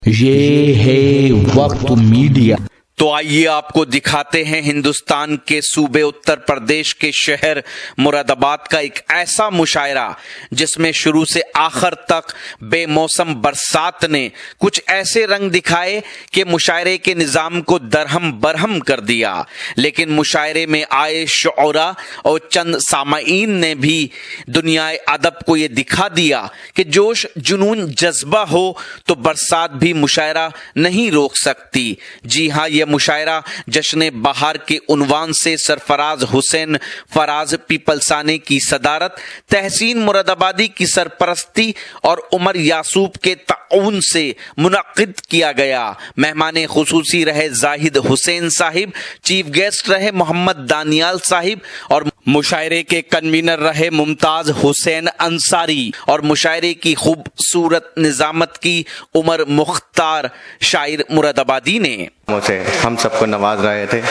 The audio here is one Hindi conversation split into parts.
ये है वक्त मीडिया। तो आइए आपको दिखाते हैं हिंदुस्तान के सूबे उत्तर प्रदेश के शहर मुरादाबाद का एक ऐसा मुशायरा जिसमें शुरू से आखिर तक बेमौसम बरसात ने कुछ ऐसे रंग दिखाए कि मुशायरे के निजाम को दरहम बरहम कर दिया। लेकिन मुशायरे में आए शुरा और चंद सामाईन ने भी दुनियाए अदब को यह दिखा दिया कि जोश जुनून जज्बा हो तो बरसात भी मुशायरा नहीं रोक सकती। जी हाँ, यह मुशायरा जश्न बहार के उन्वान से सरफराज हुसैन फराज पीपलसाने की सदारत, तहसीन मुरादाबादी की सरपरस्ती और उमर यासूब के ताउन से मुनक्किद किया गया। मेहमान खुसूसी रहे जाहिद हुसैन साहिब, चीफ गेस्ट रहे मोहम्मद दानियाल साहिब और मुशायरे के कन्वीनर रहे मुमताज हुसैन अंसारी और मुशायरे की खूबसूरत निजामत की उमर मुख्तार शायर मुरादाबादी ने मुझे हम सबको नवाज रहे थे।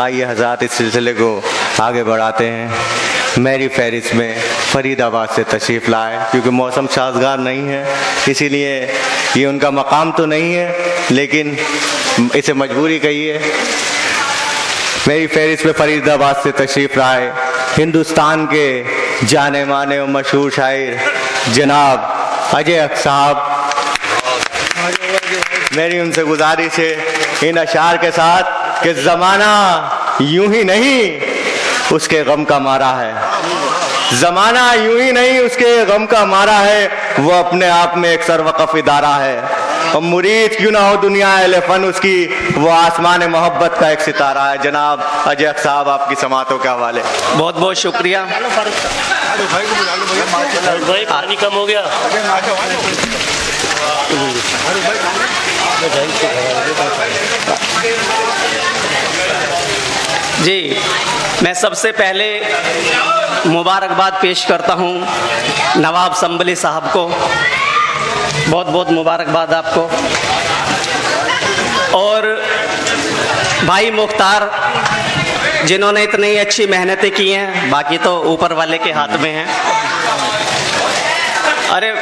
आइए हज़रात इस सिलसिले को आगे बढ़ाते हैं। मेरी फहरिस्त में फरीदाबाद से तशरीफ़ लाए, क्योंकि मौसम साजगार नहीं है, इसीलिए ये उनका मकाम तो नहीं है, लेकिन इसे मजबूरी कहिए। मेरी फहरिस्त में फरीदाबाद से तशरीफ़ लाए हिंदुस्तान के जाने माने और मशहूर शायर जनाब अजय साहब। मेरी उनसे गुजारिश है इन अशार के साथ कि ज़माना यूं ही नहीं उसके गम का मारा है, ज़माना यूं ही नहीं उसके गम का मारा है, वो अपने आप में एक सरवकफ इदारा है। और मुरीद क्यों ना हो दुनिया अहले फन उसकी, वो आसमान मोहब्बत का एक सितारा है। जनाब अजय साहब आपकी समातों के हवाले। बहुत बहुत शुक्रिया। भाई पानी कम हो गया। जी, मैं सबसे पहले मुबारकबाद पेश करता हूँ नवाब संभली साहब को। बहुत बहुत मुबारकबाद आपको। और भाई मुख्तार जिन्होंने इतनी अच्छी मेहनतें की हैं, बाकी तो ऊपर वाले के हाथ में हैं। अरे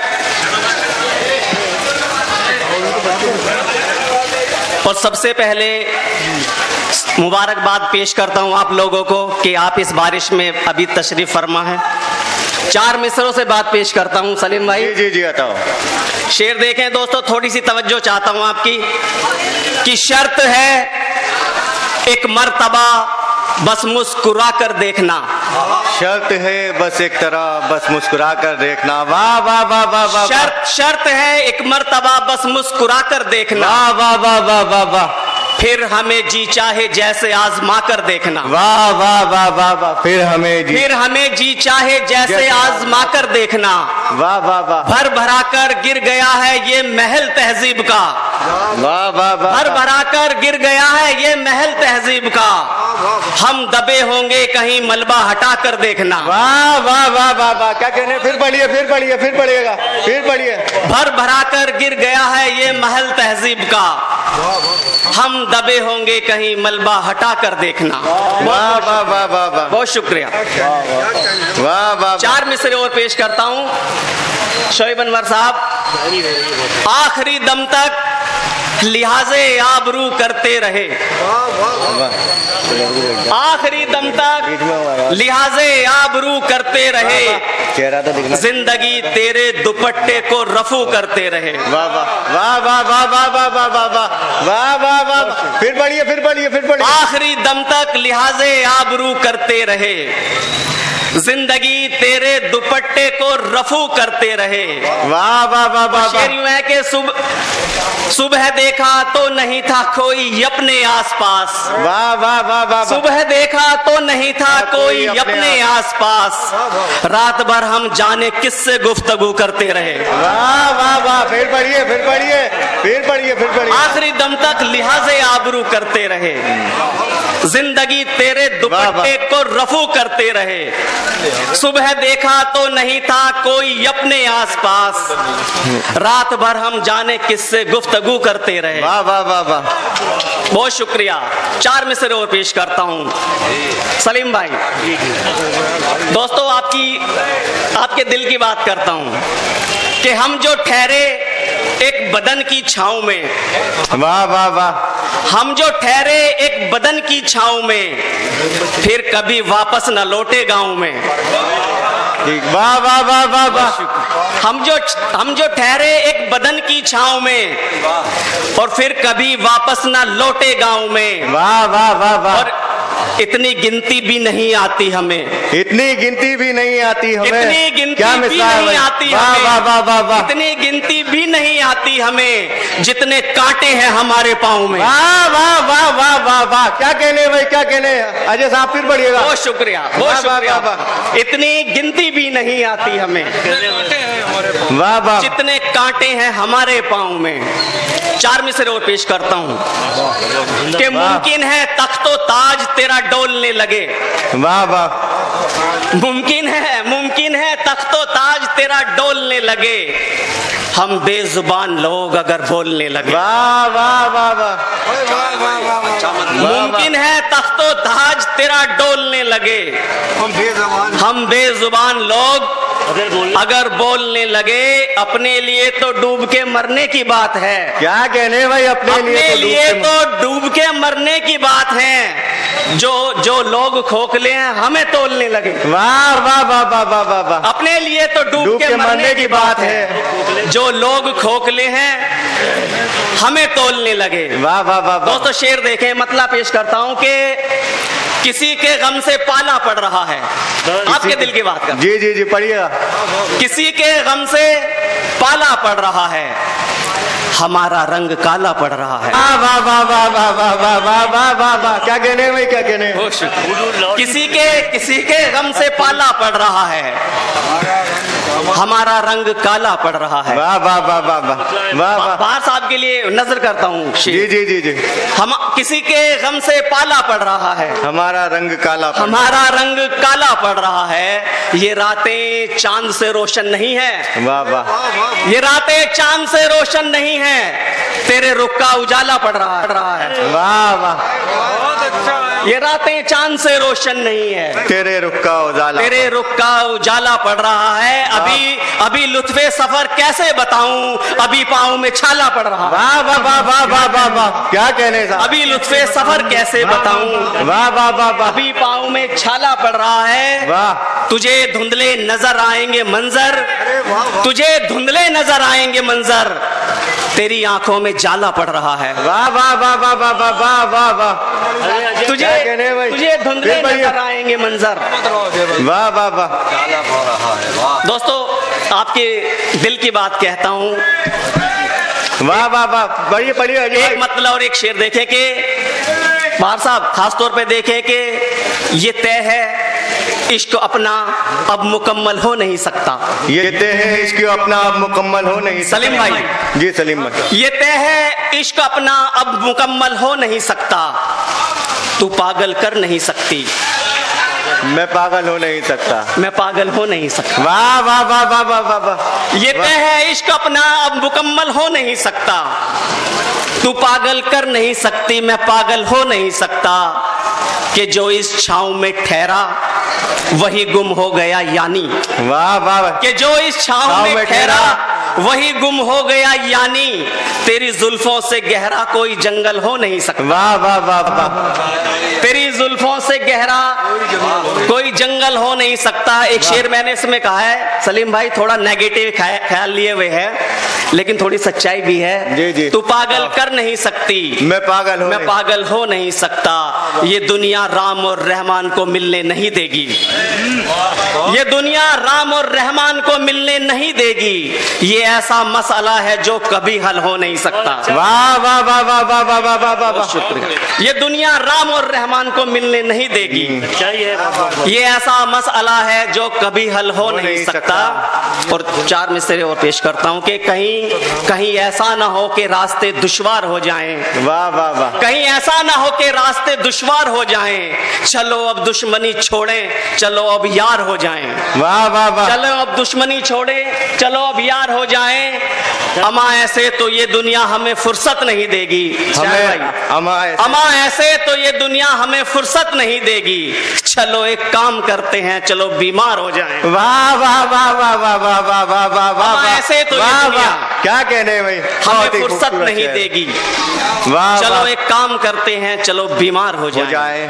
और सबसे पहले मुबारकबाद पेश करता हूं आप लोगों को कि आप इस बारिश में अभी तशरीफ फरमा है। 4 मिसरों से बात पेश करता हूं सलीम भाई। जी जी बताओ। शेर देखें दोस्तों, थोड़ी सी तवज्जो चाहता हूं आपकी कि शर्त है एक मर्तबा बस मुस्कुरा कर देखना, शर्त है बस एक तरह बस मुस्कुरा कर देखना। वाह वाह वाह वाह वाह। शर्त है एक मर्तबा बस मुस्कुरा कर देखना। वाह वाह वाह वाह वाह वाह। फिर हमें जी चाहे जैसे आजमा कर देखना। वाह वाह वाह वाह वाह। फिर हमें जी चाहे जैसे आजमा कर देखना। वाह वाह वाह। भर भरा कर गिर गया है ये महल तहजीब का। वाह वाह वाह। भर भरा कर गिर गया है ये महल तहजीब का। हम दबे होंगे कहीं मलबा हटा कर देखना। वाह वाह वाह वाह वाह। क्या कहने? फिर पढ़िए फिर पढ़िए फिर पढ़िएगा फिर पढ़िए। भर भरा कर गिर गया है ये महल तहजीब का। हम दबे होंगे कहीं मलबा हटा कर देखना। वाह वाह वाह वाह वाह। बहुत शुक्रिया। वाह वाह। 4 मिसरे और पेश करता हूँ शोएब अनवर साहब। आखिरी दम तक लिहाजे आबरू करते रहे, आखिरी दम तक लिहाजे आबरू करते रहे, जिंदगी तेरे दुपट्टे को रफू करते रहे। वाह वाह वाह वाह वाह वाह वाह वाह वाह वाह वाह वाह वाह। फिर पढ़िए फिर पढ़िए फिर पढ़िए। आखिरी दम तक लिहाजे आबरू करते रहे, जिंदगी तेरे दुपट्टे को रफू करते रहे। वाह वाह वाह वाह। शेर यूं है कि सुबह देखा तो नहीं था कोई अपने आसपास। वाह वाह वाह वाह। सुबह देखा तो नहीं था कोई अपने आसपास, रात भर हम जाने किससे गुफ्तगू करते रहे। वाह वाह वाह। फिर पढ़िए फिर पढ़िए फिर पढ़िए फिर पढ़िए। आखिरी दम तक लिहाजे आबरू करते रहे, जिंदगी तेरे दुपट्टे को रफू करते रहे। सुबह देखा तो नहीं था कोई अपने आसपास, रात भर हम जाने किससे गुफ्तगू करते रहे। वाह वाह वाह वाह। बहुत शुक्रिया। 4 मिसरे और पेश करता हूं सलीम भाई। दोस्तों आपके दिल की बात करता हूं कि हम जो ठहरे एक बदन की छांव में, वाह वाह वाह, हम जो ठहरे एक बदन की छांव में, फिर कभी वापस न लौटे गांव में। ठीक, वाह वाह वाह वाह वाह, हम जो ठहरे एक बदन की छांव में, और फिर कभी वापस न लौटे गांव में। वाह वाह वाह वाह, और इतनी गिनती भी नहीं आती हमें, इतनी गिनती भी नहीं आती हमें, इतनी गिनती क्या भी मिसाल नहीं है? आती वाह हमें, वाह वाह वाह वाह, इतनी गिनती भी नहीं आती हमें, जितने कांटे हैं हमारे पाँव में। वाह वाह वाह वाह वाह वाह, क्या कहने भाई, क्या कहने। अजय साहब फिर बढ़िएगा। बहुत शुक्रिया, बहुत वाह, वाह, शुक्रिया। वाह, वाह। इतनी गिनती भी नहीं आती हमें, वाह वाह, जितने कांटे हैं हमारे पाँव में। 4 मिसरे और पेश करता हूँ कि मुमकिन है तख्तो ताज तेरा डोलने लगे। वाह वाह, मुमकिन है तख्तो ताज तेरा डोलने लगे, हम बेजुबान लोग अगर बोलने लगे। वाह वाह वाह वाह, मुमकिन है तख्तो ताज तेरा डोलने लगे, हम बेजुबान लोग अगर बोलने लगे। अपने लिए तो डूब के मरने की बात है, क्या कहने भाई, अपने लिए तो डूब के मरने की बात है। जो लोग खोखले हैं हमें तोलने लगे। वाह वाह वाह वाह वाह वाह वाह, अपने लिए तो डूब के मरने की बात है, जो लोग खोखले हैं हमें तोलने लगे। वाह वाह वाह वाह, दोस्तों शेर देखें, मतलब पेश करता हूं कि किसी के गम से पाला पड़ रहा है। आपके दिल की बात कर। जी जी जी, पढ़िएगा। किसी के गम से पाला पड़ रहा है, हमारा रंग काला पड़ रहा है। वाह वाह वाह वाह वाह वाह वाह वाह वाह वाह वाह, क्या कहने भाई, क्या कहने। किसी के गम से पाला पड़ रहा है, हमारा रंग काला पड़ रहा है। वाह वाह वाह वाह वाह वाह वाह, बाहर साहब के लिए नजर करता हूँ। जी जी जी जी, हम किसी के गम से पाला पड़ रहा है, हमारा रंग काला, हमारा रंग काला पड़ रहा है। ये रातें चांद से रोशन नहीं है। वाह वाह, ये रातें चांद से रोशन नहीं है, तेरे रुख का उजाला पड़ रहा है। वाह वाह, ये रातें चांद से रोशन नहीं है, तेरे रुख का उजाला, तेरे रुख का उजाला पड़ रहा है। अभी लुत्फे सफर कैसे बताऊं, अभी पाँव में छाला पड़ रहा है। वाह वाह वाह वाह वाह वाह वाह, क्या कहने साहब। अभी लुत्फे सफर कैसे बताऊं, वाह वाह वाह वाह, अभी पाँव में छाला पड़ रहा है। वाह, तुझे धुंधले नजर आएंगे मंजर, तुझे धुंधले नजर आएंगे मंजर, तेरी आंखों में जाला पड़ रहा है। वाह वाह वाह वाह वाह वाह वाह वाह वाह, तुझे धुंधले नजर आएंगे मंजर। वाह वाह वाह, दोस्तों आपके दिल की बात कहता हूँ। वाह वाह वाह, पढ़िए पढ़िए। एक मतलब और एक शेर देखें कि बाहर साहब खास तौर पे देखें कि ये तय है इश्क अपना अब मुकम्मल हो नहीं सकता। ये तय है इश्क अपना अब मुकम्मल हो नहीं सकता। सलीम भाई, जी सलीम भाई, ये तय है इश्क अपना अब मुकम्मल हो नहीं सकता, तू पागल कर नहीं सकती, मैं पागल हो नहीं सकता, मैं पागल हो नहीं सकता। वाह वाह वाह वाह वाह वाह वाह, ये तय है इश्क अपना अब मुकम्मल हो नहीं सकता, तू पागल कर नहीं सकती, मैं पागल हो नहीं सकता, कि जो इस छांव में ठहरा वही गुम हो गया यानी। वाह वाह, कि जो इस छांव में ठहरा वही गुम हो गया यानी, तेरी जुल्फों से गहरा कोई जंगल हो नहीं सकता। वाह वाह वाह वाह, तेरी जुल्फों से गहरा कोई जंगल हो नहीं सकता। एक शेर मैंने इसमें कहा है, सलीम भाई थोड़ा नेगेटिव ख्याल लिए हुए है, लेकिन थोड़ी सच्चाई भी है। जी जी, तू पागल कर नहीं सकती, मैं पागल हो नहीं सकता, ये दुनिया राम और रहमान को मिलने नहीं देगी, ये दुनिया राम और रहमान को मिलने नहीं देगी, ये ऐसा मसला है जो कभी हल हो नहीं सकता। वाह वाह वाह वाह वाह वाह वाह वाह वाह वाह, शुक्रिया। ये दुनिया राम और रहमान को मिलने नहीं देगी, ये ऐसा मसला है जो कभी हल हो नहीं सकता। और 4 मिसरे और पेश करता हूँ कि कहीं ऐसा ना हो कि रास्ते दुश्वार हो जाएं। वाह वाह वाह, कहीं ऐसा ना हो कि रास्ते दुश्वार हो जाएं, चलो अब दुश्मनी छोड़ें, चलो अब यार हो जाएं। वाह वाह वाह, चलो अब दुश्मनी छोड़ें, चलो अब यार हो हो जाएं, अमा ऐसे तो ये दुनिया हमें फुर्सत नहीं देगी। अमा ऐसे तो ये दुनिया हमें फुर्सत नहीं देगी। चलो एक काम करते हैं, चलो बीमार हो जाएं। वाह वाह वाह वाह वाह वाह वाह वाह वाह वाह, ऐसे तो ये वाह दुनिया वाह, क्या कहने भाई, हमें फुर्सत नहीं देगी। वाह, चलो वाह। एक काम करते हैं, चलो बीमार हो जाए।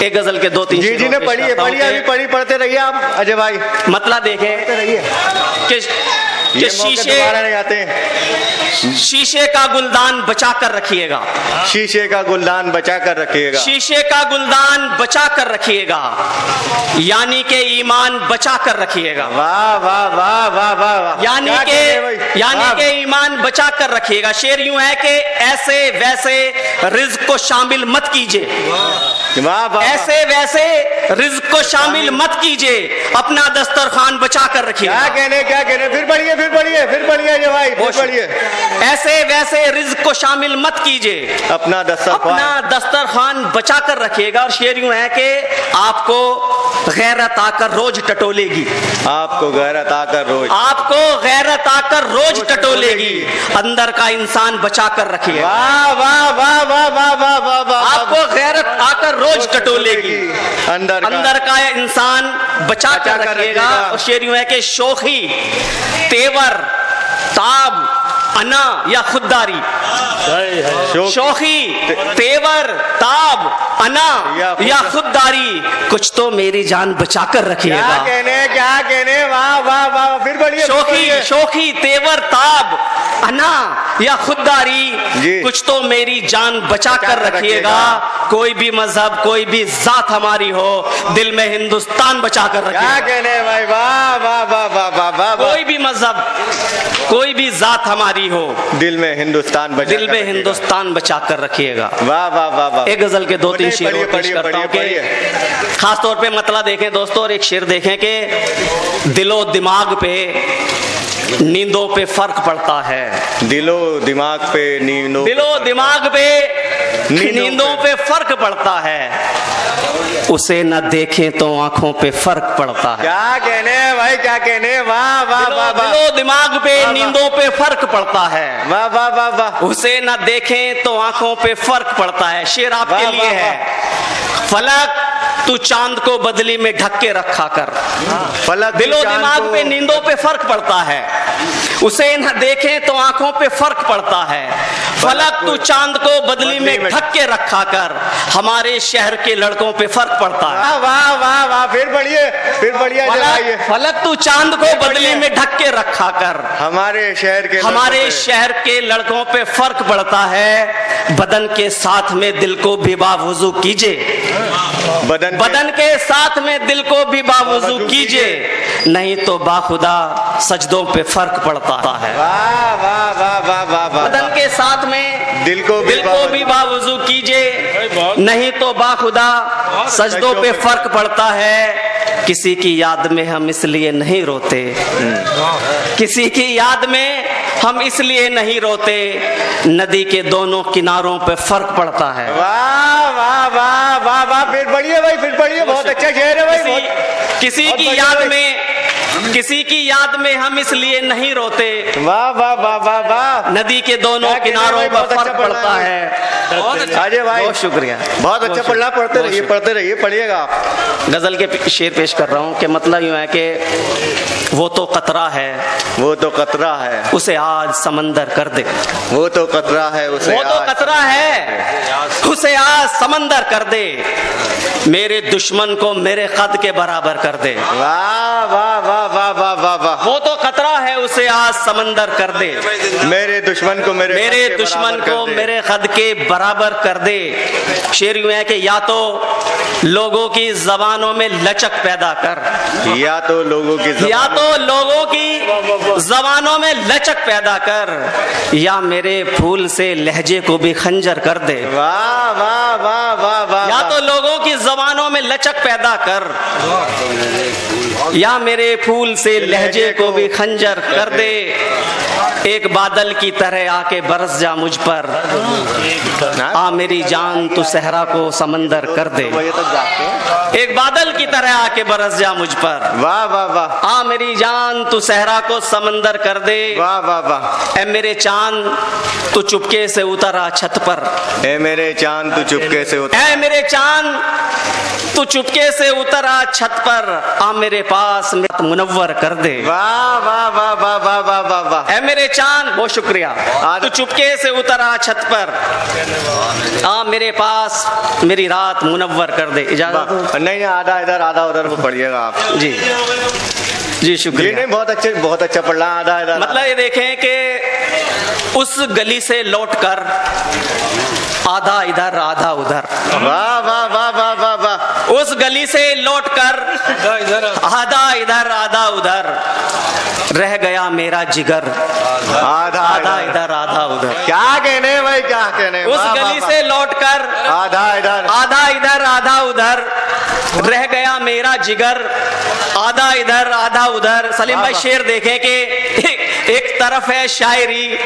एक गजल के 2-3 जी ने पढ़ी है, अभी पढ़ते रहिए आप अजय भाई। मतलब देखें कि नहीं आते हैं। शीशे का गुलदान बचा कर रखिएगा, शीशे का गुलदान बचा कर रखिएगा, शीशे का गुलदान बचा कर रखिएगा, यानी के ईमान बचा कर रखिएगा। वाह वाह वाह वाह वाह, यानी के ईमान बचा कर रखिएगा। शेर यूं है कि ऐसे वैसे रिज्क को शामिल मत कीजिए, वाह वाह, ऐसे वैसे रिज्क को शामिल मत कीजिए, अपना दस्तरखान बचा कर रखिए। क्या कहने, फिर बढ़िए ये भाई, फिर बढ़िए। ऐसे वैसे रिज्क को शामिल मत कीजिए, अपना दस्तरखान बचा कर रखिएगा। और शेर यूं है कि आपको गैरत आकर रोज टटोलेगी, आपको गैरत आकर रोज टटोलेगी, अंदर का इंसान बचा कर रखिएगा। वाह वाह वाह वाह वाह वाह वाह वाह, आपको गैरत आकर रोज टटोलेगी, अंदर का इंसान बचा कर रखिएगा। और शेर यूं है कि शोखी, तेवर, ताब, अना या खुददारी, शोखी, तेवर, ताब, अना या खुददारी, कुछ तो मेरी जान बचा कर रखिएगा। क्या कहने, वाह वाह वाह, फिर बढ़िए। शोखी, तेवर, ताब, अना या खुददारी, कुछ तो मेरी जान बचा कर रखिएगा। कोई भी मजहब, कोई भी जात हमारी हो, दिल में हिंदुस्तान बचा कर रखिएगा। क्या कहने भाई, वाह वाह वाह वाह वाह वाह, कोई भी मजहब, कोई भी जात हमारी हो, दिल में हिंदुस्तान बचा कर रखिएगा। वाह वाह वाह वाह। एक गजल के 2-3 शेर पेश करता हूं कि खास तौर पे मतलब देखें दोस्तों, और एक शेर देखें कि दिलो दिमाग पे नींदों पे फर्क पड़ता है, दिलो दिमाग पे नींदों पे फर्क पड़ता है, उसे न देखें तो आंखों पे फर्क पड़ता है। क्या कहने भाई, क्या कहने, वाह वाह वाह वाह, दिलो दिमाग पे नींदों पे फर्क पड़ता है, वाह वाह वाह वाह, उसे न देखें तो आंखों पे फर्क पड़ता है। शेर आपके लिए है, फलक तू चांद को बदली में ढक के रखा कर, दिलो दिमाग पे नींदों पे फर्क पड़ता है, उसे न देखें तो आंखों पे फर्क पड़ता है। फलक तू चांद को बदली में ढक के रखा कर, हमारे शहर के लड़कों पे फर्क पड़ता है। वाह वाह वाह, फिर बढ़िए फलक तू चांद को बदली में ढक के रखा कर, हमारे शहर के लड़कों पे फर्क पड़ता है। बदन के साथ में दिल को भी बावुजू कीजिए, बदन के साथ में दिल को भी बावुजू कीजिए, नहीं तो बाखुदा सजदों पे फर्क पड़ता है। वाह वाह वाह वाह वाह, बदन के साथ में दिल को भी बावुजू कीजिए, नहीं तो बाखुदा सजदों पे फर्क पड़ता है। किसी की याद में हम इसलिए नहीं रोते, किसी की याद में हम इसलिए नहीं रोते, नदी के दोनों किनारों पे फर्क पड़ता है। वाह वाह वाह वाह वाह, फिर बढ़िए भाई, फिर बढ़िए, बहुत अच्छा शेर है भाई। किसी की याद में हम इसलिए नहीं रोते, वाह वाह वाह वाह वाह, नदी के दोनों किनारों पर फर्क पड़ता है। अजय भाई बहुत शुक्रिया, बहुत अच्छा पढ़ना, पढ़ते रहिए, पढ़िएगा आप। गजल के शेर पेश कर रहा हूँ कि मतलब यूं है कि वो तो कतरा है, उसे आज समंदर कर दे, वो तो कतरा है, उसे आज समंदर कर दे, मेरे दुश्मन को मेरे कद के बराबर कर दे। वाह वाह वाह वाह वाह वाह वाह, वो तो खतरा है, उसे आज समंदर कर दे, मेरे दुश्मन को मेरे कद के बराबर कर दे। शेर यूं है कि या तो लोगों की जबानों में लचक पैदा कर, या तो लोगों की जबानों में लचक पैदा कर, या मेरे फूल से लहजे को भी खंजर कर दे। वाह वाह वाह वाह वाह, या तो लोगों की जबानों में लचक पैदा कर, या मेरे फूल से लहजे को भी खंजर कर दे। एक बादल की तरह आके बरस जा मुझ पर, आ मेरी जान तू सहरा को समंदर कर दे। एक बादल की तरह आके बरस जा मुझ पर, वाह वाह वाह, आ मेरी जान तू सहरा को समंदर कर दे। वाह वाह वाह, ए मेरे चांद तू चुपके से उतरा छत पर, ए मेरे चांद तू चुपके से उतर, ए मेरे चांद तू चुपके से उतरा छत पर, आ मेरे पास मुनव्वर कर दे। वाह वाह वाह वाह वाह वाह वाह वाह, ए मेरे चांद, बहुत शुक्रिया, तू चुपके से उतरा छत पर, आ मेरे पास मेरी रात मुनव्वर कर दे। इजाजत हो? नहीं, आधा इधर आधा उधर को पढ़िएगा आप। जी जी शुक्रिया। नहीं, बहुत अच्छा पढ़ रहा, आधा इधर। मतलब ये देखें कि उस गली से लौटकर आधा इधर आधा उधर, वाह वाह वाह वाह वाह वाह, उस गली से लौटकर आधा इधर आधा उधर, रह गया मेरा जिगर आधा आधा इधर आधा उधर। क्या कहने भाई, क्या कहने। उस गली से लौटकर आधा इधर आधा उधर, रह गया मेरा जिगर आधा इधर आधा उधर। सलीम भाई शेर देखें कि एक तरफ है शायरी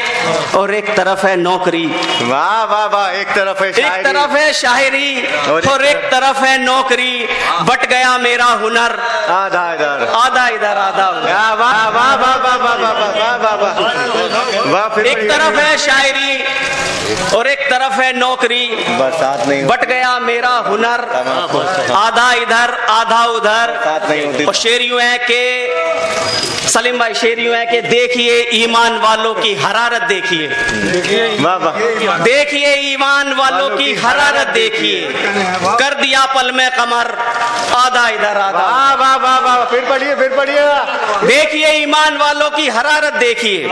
और एक तरफ है नौकरी। वाह वाह वाह, एक तरफ है शायरी, एक तरफ है शायरी और एक तरफ है नौकरी, बट गया मेरा हुनर आधा इधर आधा इधर आधा उधर। वाह वाह वाह वाह वाह वाह वाह वाह वाह वाह, फिर एक तरफ है शायरी और एक तरफ है नौकरी, बरसात नहीं, बट गया मेरा हुनर आधा इधर आधा उधर। बरसात नहीं होती। और शेर यूं है कि सलीम भाई, शेर यूं है कि देखिए ईमान वालों की हरारत, देखिए वाह वाह, देखिए ईमान वालों की हरारत, देखिए कर दिया पल में कमर आधा इधर आधा। वाह वाह वाह वाह, फिर पढ़िए देखिए ईमान वालों की हरारत, देखिए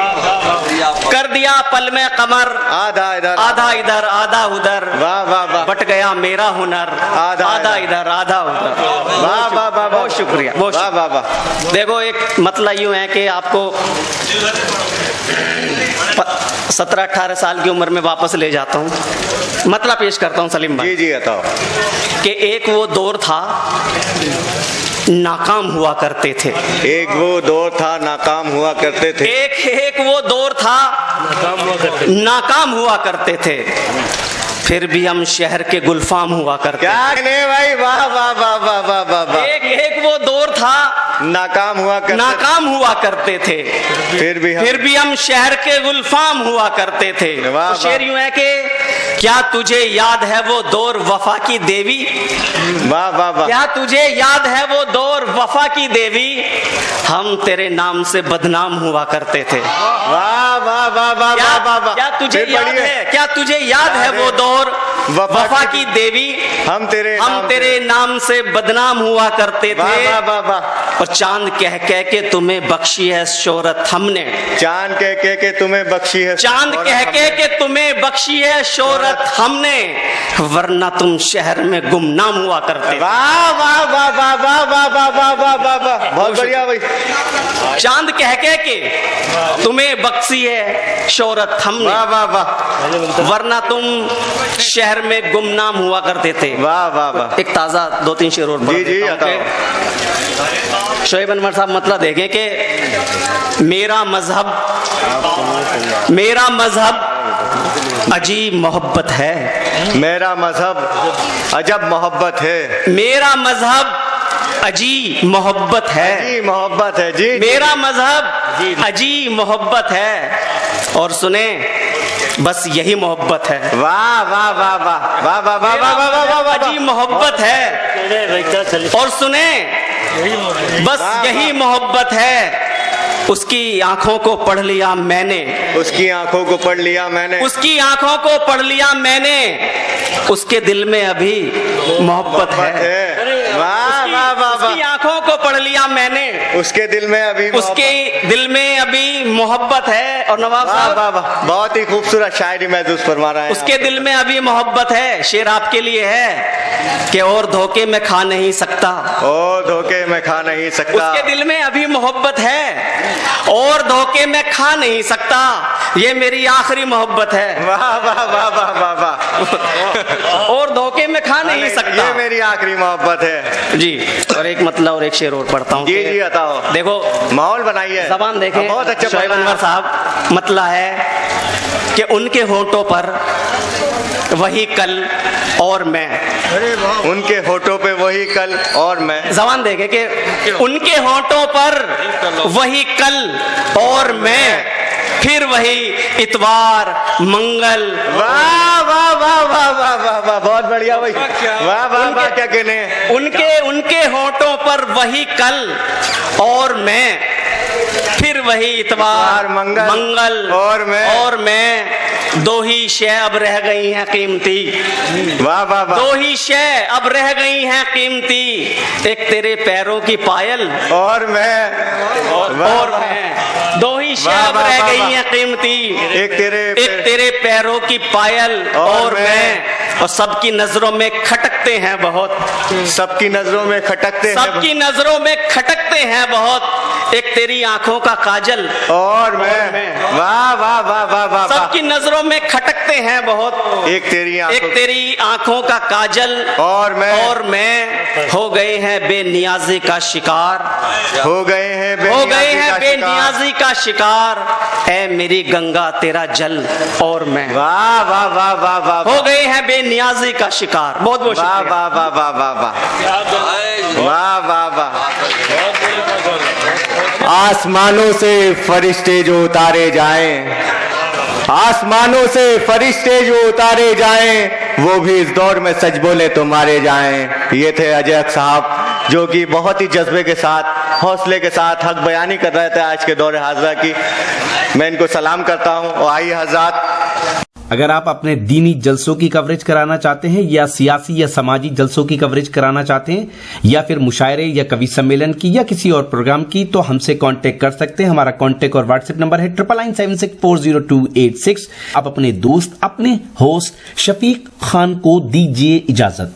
कर दिया पल में कमर आधा इधर आधा उधर। वाह वाह वाह, बट गया मेरा हुनर आधा इधर आधा उधर। वाह वाह वाह, बहुत शुक्रिया, बहुत वाह वाह वाह। देखो एक मतलब यूं है कि आपको 17-18 साल की उम्र में वापस ले जाता हूँ, मतलब पेश करता हूँ सलीम भाई। जी जी बताओ। कि एक वो दौर था नाकाम हुआ करते थे, एक वो दौर था नाकाम हुआ करते थे, एक वो दौर था नाकाम हुआ करते थे, फिर भी हम शहर के गुलफाम हुआ करते। क्या नहीं भाई, वाह वाह वाह वाह वाह वाह वाह। एक वो दौर था नाकाम हुआ करते थे, फिर भी हम शहर के गुलफाम हुआ करते थे। वाह, तो शेर यूं है कि क्या तुझे याद है वो दौर वफा की देवी, वाह वाह वाह, क्या तुझे याद है वो दौर वफा की देवी, हम तेरे नाम से बदनाम हुआ करते थे। वाह वाह वाह वाह वाह वाह। क्या तुझे याद है, क्या तुझे याद है वो दौर वफा की देवी, हम तेरे नाम से बदनाम हुआ करते थे। वाह वाह वाह। और चांद कह कह के तुम्हें बख्शी है शोहरत हमने, चांद कह कह के तुम्हें बख्शी है, चांद कह कह के तुम्हें बख्शी है शोहरत हमने, वरना तुम शहर में गुमनाम हुआ करते। वाह वाह वाह वाह वाह वाह वाह वाह वाह वाह वाह, बहुत बढ़िया भाई। चांद कह कह के तुम्हें बख्शी है शोहरत हमने, वाह वाह वाह, वरना तुम शहर में गुमनाम हुआ करते थे। वाह वाह वाह। एक ताजा 2-3 शेर और जी जी शोएब अनवर साहब मतलब देखें कि मेरा मजहब अजीब मोहब्बत है, मेरा मजहब अजब मोहब्बत है, मेरा मजहब अजीब मोहब्बत है, जी मोहब्बत है जी, मेरा मजहब अजीब मोहब्बत है। और सुने बस यही मोहब्बत है। वाह वाह वाह वाह वाह वाह वाह वाह वाह वाह वाह, अजीब मोहब्बत है। और सुने बस यही मोहब्बत है। उसकी आंखों को पढ़ लिया मैंने, उसकी आंखों को पढ़ लिया मैंने, उसकी आंखों को पढ़ लिया मैंने, उसके दिल में अभी मोहब्बत है। वाह वाह वाह वाह, उसकी आंखों को पढ़ लिया देखा मैंने उसके दिल में अभी उसके दिल में अभी मोहब्बत है। और नवाब वाह साहब वाह वाह, बहुत ही खूबसूरत शायरी महसूस फरमा रहे हैं। उसके दिल में अभी मोहब्बत है। शेर आपके लिए है कि और धोखे में खा नहीं सकता। ओ धोखे में खा नहीं सकता। उसके दिल में अभी मोहब्बत है और धोखे में खा नहीं सकता। ये मेरी आखिरी मोहब्बत है। वाह वाह वाह वाह वाह वाह। और धोखे में खा नहीं सकता। ये मेरी आखिरी मोहब्बत है जी। और एक मतलब और एक शेर और पढ़ता हूँ। जी जी बताओ। देखो माहौल बनाइए, जबान देखें। बहुत अच्छा शोएब अनवर साहब, मतलब है कि उनके होठों पर वही कल और मैं। उनके होठों पे वही कल और मैं। जबान देखे कि उनके होठों पर वही कल और मैं, फिर वही इतवार मंगल। वाह वाह वाह वाह वाह वाह वाह, बहुत बढ़िया भाई। वाह वाह वाह, क्या कहने। उनके होठों पर वही कल और मैं, फिर वही इतवार मंगल और मैं। दो ही शय अब रह गई हैं कीमती। वाह वाह वाह। दो ही शय अब रह गई हैं कीमती, एक तेरे पैरों की पायल और मैं। दो ही शय अब रह गई हैं कीमती, एक तेरे पैरों की पायल और मैं। और सबकी नजरों में खटकते हैं बहुत। सबकी नजरों में खटकते हैं। सबकी नजरों में खटकते हैं बहुत, एक तेरी आंखों का काजल और मैं। वाह वाह वाह वाह वाह। सबकी नजरों में खटकते हैं बहुत, एक तेरी आंखों का काजल और मैं। हो गए हैं बेनियाजी का शिकार। हो गए हैं बेनियाजी का शिकार। ऐ मेरी गंगा तेरा जल और मैं। वाह वाह वाह वाह वाह। हो गए हैं बेनियाजी का शिकार। बहुत बहुत वाह शुक्रिया। वाह वाह वाह वाह वाह वाह वाह वाह। आसमानों से फरिश्ते जो उतारे जाएं, आसमानों से फरिश्ते जो उतारे जाएं, वो भी इस दौर में सच बोले तो मारे जाएं। ये थे अजय साहब, जो कि बहुत ही जज्बे के साथ, हौसले के साथ हक बयानी कर रहे थे आज के दौर हाज़िरा की। मैं इनको सलाम करता हूँ। और आइए हज़रात, अगर आप अपने दीनी जलसों की कवरेज कराना चाहते हैं या सियासी या समाजी जलसों की कवरेज कराना चाहते हैं या फिर मुशायरे या कवि सम्मेलन की या किसी और प्रोग्राम की, तो हमसे कांटेक्ट कर सकते हैं। हमारा कांटेक्ट और व्हाट्सएप नंबर है 9976400286। आप अपने दोस्त, अपने होस्ट शफीक खान को दीजिए इजाजत।